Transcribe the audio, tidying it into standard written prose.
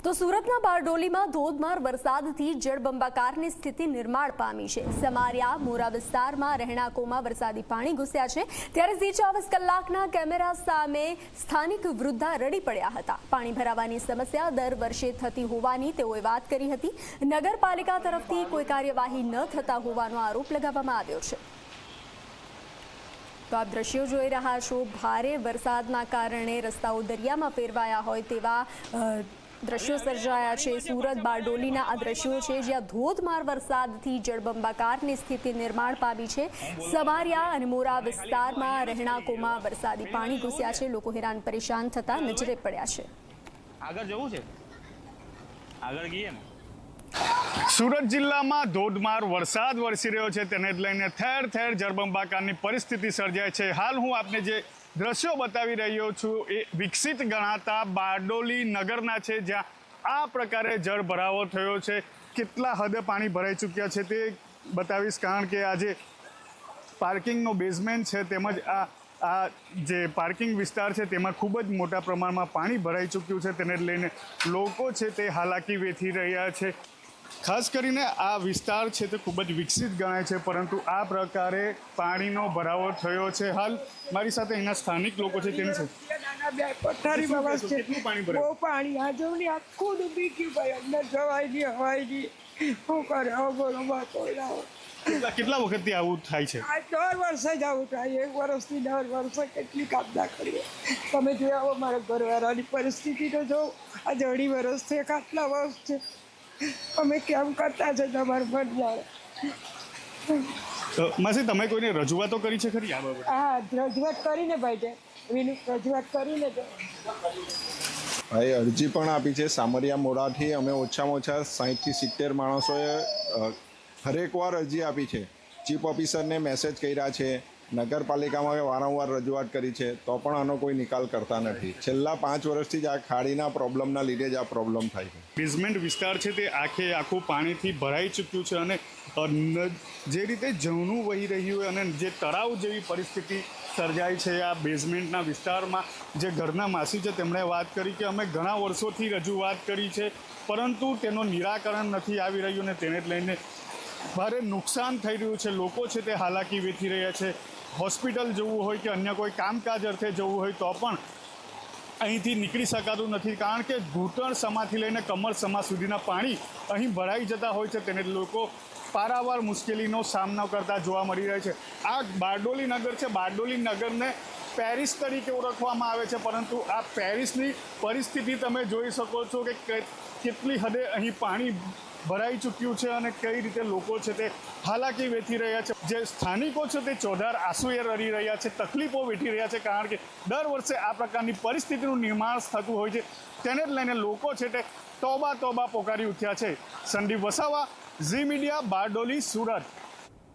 તો સુરતના બારડોલીમાં ધોધમાર વરસાદથી જળબંબાકારની સ્થિતિ નિર્માણ પામી છે। સમારિયા મોરા વિસ્તારમાં રહેણાંકોમાં વરસાદી પાણી ઘૂસ્યા છે, ત્યારે ઝી 24 કલાકના કેમેરા સામે સ્થાનિક વૃદ્ધા રડી પડ્યા હતા। પાણી ભરાવાની સમસ્યા દર વર્ષે થતી હોવાની તેઓએ વાત કરી હતી। નગરપાલિકા તરફથી કોઈ કાર્યવાહી ન થતા હોવાનો આરોપ લગાવવામાં આવ્યો છે। તો આપ દ્રશ્યો જોઈ રહ્યા છો, ભારે વરસાદના કારણે રસ્તાઓ દરિયામાં ફેરવાયા હોય તેવા દ્રશ્યો સર્જાયા છે। સુરત બારડોલીના આ દ્રશ્યો છે, જ્યાં ધોધમાર વરસાદથી જળબંબાકારની સ્થિતિ નિર્માણ પામી છે। સમારિયા અને મોરા વિસ્તારમાં રહેણાંકોમાં વરસાદી પાણી ઘૂસ્યા છે। લોકો હેરાન પરેશાન થતા નજરે પડ્યા છે। આગળ જવું છે, આગળ ગઈએ ને। સુરત જિલ્લામાં ધોધમાર વરસાદ વરસી રહ્યો છે, તેને લઈને ઠેર ઠેર જળબંબાકારની પરિસ્થિતિ સર્જાય છે। હાલ હું આપને જે દ્રશ્યો બતાવી રહ્યો છું એ વિકસિત ગણાતા બારડોલી નગરના છે, જ્યાં આ પ્રકારે જળ ભરાવો થયો છે। કેટલા હદે પાણી ભરાઈ ચૂક્યા છે તે બતાવીશ, કારણ કે આ જે પાર્કિંગનો બેઝમેન્ટ છે તેમજ આ જે પાર્કિંગ વિસ્તાર છે તેમાં ખૂબ જ મોટા પ્રમાણમાં પાણી ભરાઈ ચૂક્યું છે, તેને લઈને લોકો છે તે હાલાકી વેઠી રહ્યા છે। ખાસ કરીને આ વિસ્તાર છે તે ખૂબ જ વિકસિત ગણાય છે, પરંતુ આ પ્રકારે પાણીનો ભરાવો થયો છે। હાલ મારી સાથે અહીંના સ્થાનિક લોકો છે, તેની સાથે કેટલા વખતથી આવું થાય છે? દર વર્ષે જ આવું થાય। એક વર્ષથી દર વર્ષે કેટલી કાપદા કરીએ। તમે જોયા મારા ઘરવાળાની પરિસ્થિતિ તો જો, આ 2.5 વર્ષથી આટલા વર્ષ છે, અમે કેમ કરતા છે તમારું મન જાણે। માસી, તમે કોઈને રજૂઆતો કરી છે ખરી આ બાબતે? હા, રજૂઆત કરીને ભાઈ છે, રજૂઆત કરીને છે ભાઈ, અરજી પણ આપી છે। સામરિયા મોરાથી અમે ઓછામાં ઓછા 60 થી 70 માણસોએ હરેકવાર અરજી આપી છે। ચીફ ઓફિસરને મેસેજ કર્યા છે, નગરપાલિકામાં વારંવાર રજૂઆત કરી છે, તો પણ આનો કોઈ નિકાલ કરતા નથી। છેલ્લા 5 વર્ષથી જ આ ખાડીના પ્રોબ્લેમના લીધે જ આ પ્રોબ્લેમ થાય છે। બેઝમેન્ટ વિસ્તાર છે તે આખું પાણીથી ભરાઈ ચૂક્યું છે, અને જે રીતે ઝરણું વહી રહ્યું હોય અને જે તળાવ જેવી પરિસ્થિતિ સર્જાઈ છે આ બેઝમેન્ટના વિસ્તારમાં। જે ઘરના માસી છે તેમણે વાત કરી કે અમે ઘણા વર્ષોથી રજૂઆત કરી છે, પરંતુ તેનું નિરાકરણ નથી આવી રહ્યું, અને તેને જ લઈને ભારે નુકસાન થઈ રહ્યું છે। લોકો છે તે હાલાકી વેઠી રહ્યા છે। હોસ્પિટલ જવું હોય કે અન્ય કોઈ કામકાજ અર્થે જવું હોય તો પણ અહીંથી નીકળી શકાતું નથી, કારણ કે ઘૂંટણ સમાથી લઈને કમર સમા સુધીના પાણી અહીં ભરાઈ જતા હોય છે, તેને લોકો પારાવાર મુશ્કેલીનો સામનો કરતા જોવા મળી રહ્યા છે। આ બારડોલી નગર છે, બારડોલી નગરને પેરિસ તરીકે ઓળખવામાં આવે છે, પરંતુ આ પેરિસની પરિસ્થિતિ તમે જોઈ શકો છો કે કેટલી હદે અહીં પાણી ભરાઈ ચૂક્યું છે અને કઈ રીતે લોકો છે તે હાલાકી વેઠી રહ્યા છે। જે સ્થાનિકો છે તે ચોધાર આંસુએ રડી રહ્યા છે, તકલીફો વેઠી રહ્યા છે, કારણ કે દર વર્ષે આ પ્રકારની પરિસ્થિતિનું નિર્માણ થતું હોય છે, તેને જ લઈને લોકો છે તે તોબા પોકારી ઉઠ્યા છે। સંદીપ વસાવા, ઝી મીડિયા, બારડોલી, સુરત।